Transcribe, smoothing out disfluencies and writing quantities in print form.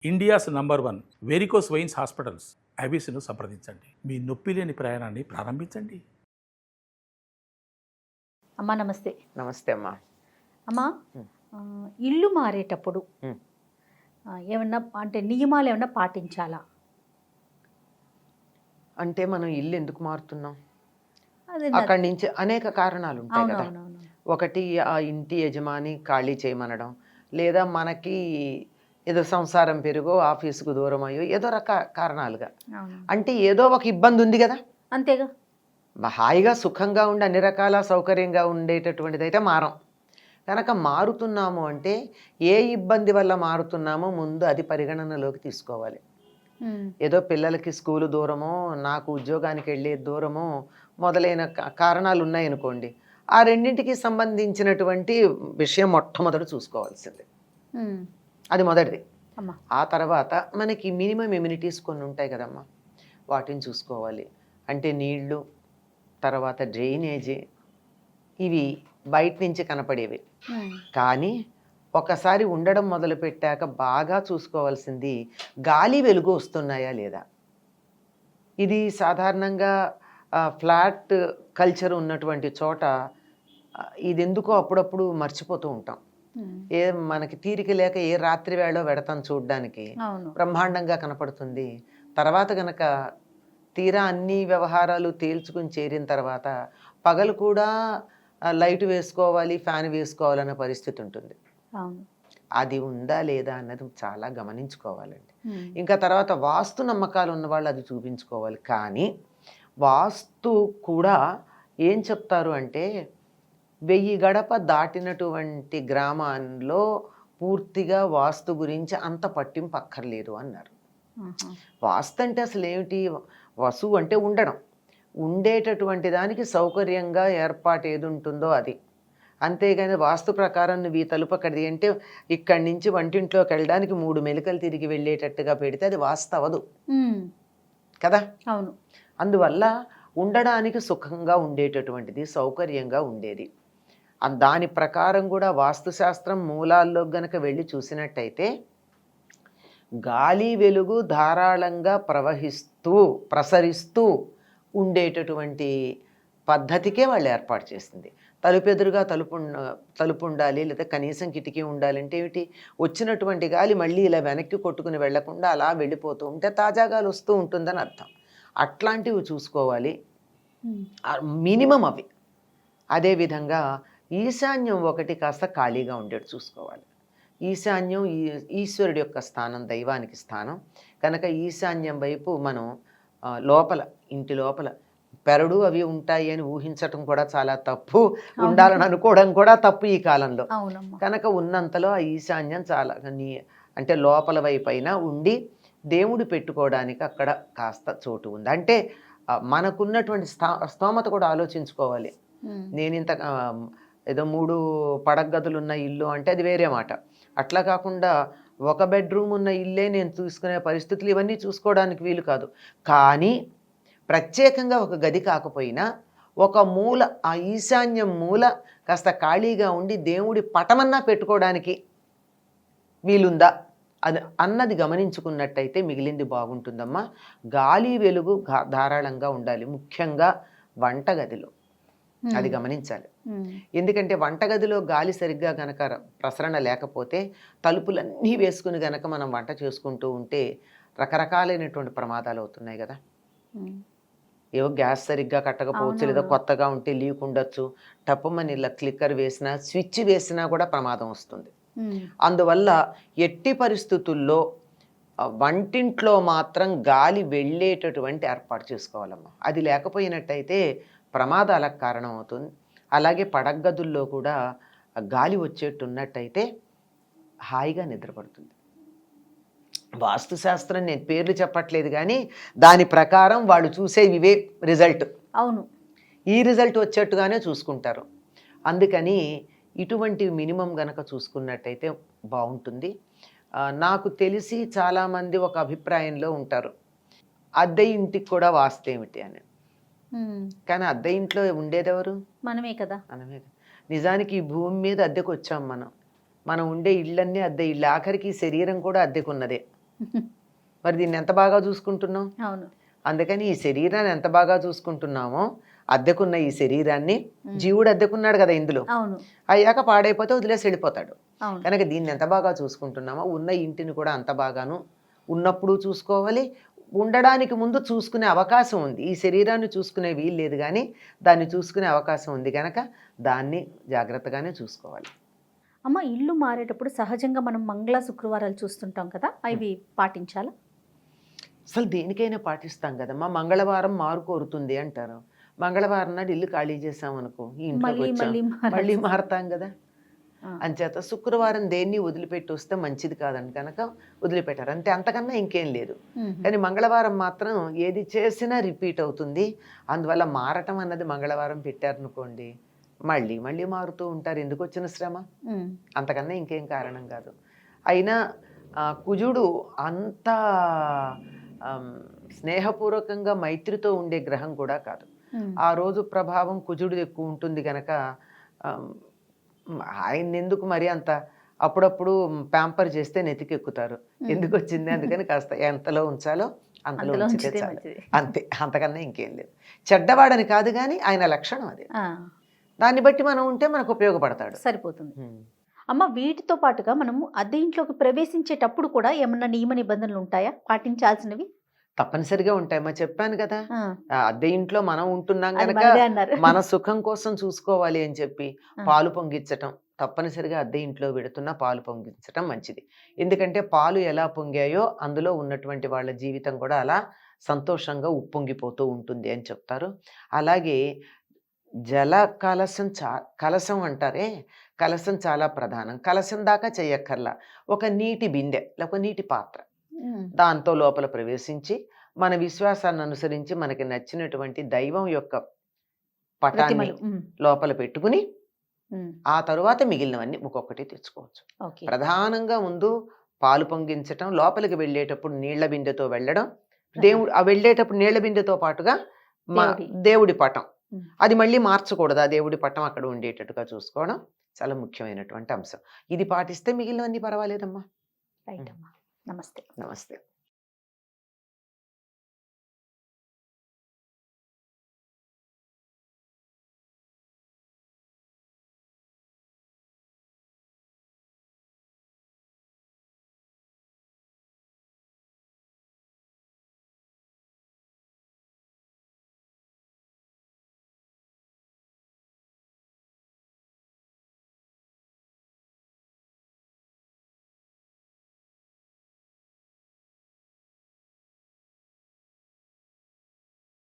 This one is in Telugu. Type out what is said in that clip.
India's number 1 varicose veins hospitals ఐబీసీను సంప్రదించండి. మీ నొప్పి లేని ప్రయాణాన్ని ప్రారంభించండి. అమ్మా నమస్తే. నమస్తే అమ్మా. అమ్మా ఇల్లు మారేటప్పుడు ఏమన్నా అంటే నియమాలు ఏమన్నా పాటించాలా? అంటే మనం ఇల్లు ఎందుకు మారుతున్నాం? అదే అక్కడి నుంచి అనేక కారణాలు ఉంటాయి కదా. అవునవునవును. ఒకటి ఆ ఇంటి యజమాని ఖాళీ చేయమనడం, లేదా మనకి ఏదో సంసారం పెరుగో ఆఫీసుకు దూరం అయ్యో ఏదో కారణాలుగా, అవును అంటే ఏదో ఒక ఇబ్బంది ఉంది కదా. అంతేగా. హాయిగా సుఖంగా ఉండి అన్ని రకాల సౌకర్యంగా ఉండేటటువంటిది అయితే మారం. కనుక మారుతున్నాము అంటే ఏ ఇబ్బంది వల్ల మారుతున్నామో ముందు అది పరిగణనలోకి తీసుకోవాలి. ఏదో పిల్లలకి స్కూలు దూరమో, నాకు ఉద్యోగానికి వెళ్ళే దూరమో మొదలైన కారణాలు ఉన్నాయనుకోండి, ఆ రెండింటికి సంబంధించినటువంటి విషయం మొట్టమొదటి చూసుకోవాల్సింది. అది మొదటిది. ఆ తర్వాత మనకి మినిమం ఎమ్యూనిటీస్ కొన్ని ఉంటాయి కదమ్మా, వాటిని చూసుకోవాలి. అంటే నీళ్లు, తర్వాత డ్రైనేజీ, ఇవి బయట నుంచి కనపడేవి. కానీ ఒకసారి ఉండడం మొదలుపెట్టాక బాగా చూసుకోవాల్సింది గాలి వెలుగు వస్తున్నాయా లేదా. ఇది సాధారణంగా ఫ్లాట్ కల్చర్ ఉన్నటువంటి చోట ఇది ఎందుకో అప్పుడప్పుడు మర్చిపోతూ ఉంటాం. ఏ మనకి తీరిక లేక ఏ రాత్రి వేళ వెడతాం చూడడానికి, బ్రహ్మాండంగా కనపడుతుంది. తర్వాత గనక తీరా అన్ని వ్యవహారాలు తేల్చుకుని చేరిన తర్వాత పగలు కూడా లైట్ వేసుకోవాలి, ఫ్యాన్ వేసుకోవాలన్న పరిస్థితి ఉంటుంది. అది ఉందా లేదా అన్నది చాలా గమనించుకోవాలండి. ఇంకా తర్వాత వాస్తు నమ్మకాలు ఉన్న వాళ్ళు అది చూపించుకోవాలి. కానీ వాస్తు కూడా ఏం చెప్తారు అంటే 1000 గడప దాటినటువంటి గ్రామాల్లో పూర్తిగా వాస్తు గురించి అంత పట్టింపు అక్కర్లేదు అన్నారు. వాస్తు అంటే అసలు ఏమిటి? వసువు అంటే ఉండడం, ఉండేటటువంటి దానికి సౌకర్యంగా ఏర్పాటు ఏది ఉంటుందో అది. అంతేగాని వాస్తు ప్రకారం నువ్వు ఈ తలుపు అక్కడిది అంటే ఇక్కడి నుంచి వంటింట్లోకి వెళ్ళడానికి 3 మెలికలు తిరిగి వెళ్ళేటట్టుగా పెడితే అది వాస్తవదు కదా. అవును. అందువల్ల ఉండడానికి సుఖంగా ఉండేటటువంటిది, సౌకర్యంగా ఉండేది. దాని ప్రకారం కూడా వాస్తుశాస్త్రం మూలాల్లో గనక వెళ్ళి చూసినట్టయితే గాలి వెలుగు ధారాళంగా ప్రసరిస్తూ ఉండేటటువంటి పద్ధతికే వాళ్ళు ఏర్పాటు చేసింది. తలుపెదురుగా తలుపు ఉండాలి, లేదా కనీసం కిటికీ ఉండాలంటే ఏమిటి? వచ్చినటువంటి గాలి మళ్ళీ ఇలా వెనక్కి కొట్టుకుని వెళ్లకుండా అలా వెళ్ళిపోతూ ఉంటే తాజా గాలి వస్తూ ఉంటుందని అర్థం. అట్లాంటివి చూసుకోవాలి, మినిమం అవి. అదేవిధంగా ఈశాన్యం ఒకటి కాస్త ఖాళీగా ఉండేది చూసుకోవాలి. ఈశాన్యం ఈశ్వరుడి యొక్క స్థానం, దైవానికి స్థానం కనుక ఈశాన్యం వైపు మనం లోపల, ఇంటి లోపల పెరడు అవి ఉంటాయి అని ఊహించటం కూడా చాలా తప్పు, ఉండాలని అనుకోవడం కూడా తప్పు ఈ కాలంలో. కనుక ఉన్నంతలో ఆ ఈశాన్యం చాలా అంటే లోపల వైపు అయినా ఉండి దేవుడు పెట్టుకోవడానికి అక్కడ కాస్త చోటు ఉంది. అంటే మనకున్నటువంటి స్తోమత కూడా ఆలోచించుకోవాలి. నేను ఇంత ఏదో 3 పడగదులు ఉన్న ఇల్లు అంటే అది వేరే మాట. అట్లా కాకుండా 1 బెడ్రూమ్ ఉన్న ఇల్లే నేను చూసుకునే పరిస్థితులు ఇవన్నీ చూసుకోవడానికి వీలు కాదు. కానీ ప్రత్యేకంగా ఒక గది కాకపోయినా ఒక మూల, ఆ ఈశాన్యం మూల కాస్త ఖాళీగా ఉండి దేవుడి పటమన్నా పెట్టుకోవడానికి వీలుందా అది అన్నది గమనించుకున్నట్టయితే మిగిలింది బాగుంటుందమ్మా. గాలి వెలుగు ధారాళంగా ఉండాలి, ముఖ్యంగా వంటగదిలో. అది గమనించాలి. ఎందుకంటే వంటగదిలో గాలి సరిగ్గా గనక ప్రసరణ లేకపోతే తలుపులన్నీ వేసుకుని గనక మనం వంట చేసుకుంటూ ఉంటే రకరకాలైనటువంటి ప్రమాదాలు అవుతున్నాయి కదా. ఏవో గ్యాస్ సరిగ్గా కట్టకపోవచ్చు, లేదా కొత్తగా ఉంటే లీక్ ఉండొచ్చు, టప్పమని ఇలా క్లిక్కర్ వేసినా, స్విచ్ వేసినా కూడా ప్రమాదం వస్తుంది. అందువల్ల ఎట్టి పరిస్థితుల్లో వంటింట్లో మాత్రం గాలి వెళ్ళేటటువంటి ఏర్పాటు చేసుకోవాలమ్మా. అది లేకపోయినట్టయితే ప్రమాదాలకు కారణం అవుతుంది. అలాగే పడగదుల్లో కూడా గాలి వచ్చేట్టున్నట్టయితే హాయిగా నిద్రపడుతుంది. వాస్తుశాస్త్రం నేను పేర్లు చెప్పట్లేదు, కానీ దాని ప్రకారం వాళ్ళు చూసేవి ఇవే రిజల్ట్. అవును, ఈ రిజల్ట్ వచ్చేట్టుగానే చూసుకుంటారు. అందుకని ఇటువంటి మినిమం గనక చూసుకున్నట్టయితే బాగుంటుంది. నాకు తెలిసి చాలామంది ఒక అభిప్రాయంలో ఉంటారు, అద్దె ఇంటికి కూడా వాస్తు ఏమిటి అని. కానీ అద్దె ఇంట్లో ఉండేదెవరు? మనమే కదా. నిజానికి ఈ భూమి మీద అద్దెకు వచ్చాం మనం ఉండే ఇళ్ళన్నీ అద్దె ఇళ్ళు, ఆఖరికి శరీరం కూడా అద్దెకున్నదే. మరి దీన్ని ఎంత బాగా చూసుకుంటున్నాం? అవును. అందుకని ఈ శరీరాన్ని ఎంత బాగా చూసుకుంటున్నామో, అద్దెకున్న ఈ శరీరాన్ని, జీవుడు అద్దెకున్నాడు కదా ఇందులో, అవును. అయ్యాక పాడైపోతే వదిలేసి వెళ్ళిపోతాడు. అవును. కనుక దీన్ని ఎంత బాగా చూసుకుంటున్నామో, ఉన్న ఇంటిని కూడా అంత బాగాను ఉన్నప్పుడు చూసుకోవాలి, ఉండడానికి ముందు చూసుకునే అవకాశం ఉంది. ఈ శరీరాన్ని చూసుకునే వీలు లేదు, కానీ దాన్ని చూసుకునే అవకాశం ఉంది కనుక దాన్ని జాగ్రత్తగానే చూసుకోవాలి. అమ్మ, ఇల్లు మారేటప్పుడు సహజంగా మనం మంగళ శుక్రవారాలు చూస్తుంటాం కదా, అవి పాటించాలా? అసలు దేనికైనా పాటిస్తాం కదమ్మా. మంగళవారం మారు కోరుతుంది అంటారు. మంగళవారం నాడు ఇల్లు ఖాళీ చేసామనుకో, ఈ ఇంట్లోకి మళ్ళీ వచ్చాం, మళ్ళీ మళ్ళీ మారుతాం కదా. ఆ. అంచేత శుక్రవారం దేన్ని వదిలిపెట్టి వస్తే మంచిది కాదని కనుక వదిలిపెట్టారు అంతే, అంతకన్నా ఇంకేం లేదు. కానీ మంగళవారం మాత్రం ఏది చేసినా రిపీట్ అవుతుంది. అందువల్ల మారటం అన్నది మంగళవారం పెట్టారనుకోండి, మళ్ళీ మళ్ళీ మారుతూ ఉంటారు. ఎందుకు వచ్చిన శ్రమ? అంతకన్నా ఇంకేం కారణం కాదు. అయినా కుజుడు అంత స్నేహపూర్వకంగా మైత్రితో ఉండే గ్రహం కూడా కాదు. ఆ రోజు ప్రభావం కుజుడు ఎక్కువ ఉంటుంది కనుక ఆయన ఎందుకు మరి అంత అప్పుడప్పుడు ప్యాంపర్ చేస్తే నెతికెక్కుతారు. ఎందుకు వచ్చింది? అందుకని కాస్త ఎంతలో ఉంచాలో అంతలో ఉంచితే చాలు, అంతే, అంతకన్నా ఇంకేం లేదు. చెడ్డవాడని కాదు, కానీ ఆయన లక్షణం అది. దాన్ని బట్టి మనం ఉంటే మనకు ఉపయోగపడతాడు, సరిపోతుంది. అమ్మ, వీటితో పాటుగా మనము అద్దె ఇంట్లోకి ప్రవేశించేటప్పుడు కూడా ఏమన్నా నియమ నిబంధనలు ఉంటాయా పాటించాల్సినవి? తప్పనిసరిగా ఉంటాయమ్మా. చెప్పాను కదా, అద్దె ఇంట్లో మనం ఉంటున్నాం అది కనుక మనదే అన్నారు. మన సుఖం కోసం చూసుకోవాలి అని చెప్పి పాలు పొంగించటం తప్పనిసరిగా, అద్దె ఇంట్లో పెడుతున్న పాలు పొంగించటం మంచిది. ఎందుకంటే పాలు ఎలా పొంగాయో అందులో ఉన్నటువంటి వాళ్ళ జీవితం కూడా అలా సంతోషంగా ఉప్పొంగిపోతూ ఉంటుంది అని చెప్తారు. అలాగే జల కలశం కలశం అంటారే, కలశం చాలా ప్రధానం. కలశం దాకా చెయ్యక్కర్లా, ఒక నీటి బిందె లేక నీటి పాత్ర, దాంతో లోపల ప్రవేశించి మన విశ్వాసాన్ని అనుసరించి మనకి నచ్చినటువంటి దైవం యొక్క పటాన్ని లోపల పెట్టుకుని ఆ తరువాత మిగిలినవన్నీ ఒక్కొక్కటి తెచ్చుకోవచ్చు. ప్రధానంగా ముందు పాలు పొంగించటం, లోపలికి వెళ్ళేటప్పుడు నీళ్ల బిందెతో వెళ్ళడం, దేవుడు ఆ వెళ్ళేటప్పుడు నీళ్ల బిందెతో పాటుగా దేవుడి పటం, అది మళ్ళీ మార్చకూడదు, ఆ దేవుడి పటం అక్కడ ఉండేటట్టుగా చూసుకోవడం చాలా ముఖ్యమైనటువంటి అంశం. ఇది పాటిస్తే మిగిలినవన్నీ పర్వాలేదమ్మా. రైట్ అమ్మా, నమస్తే. నమస్తే.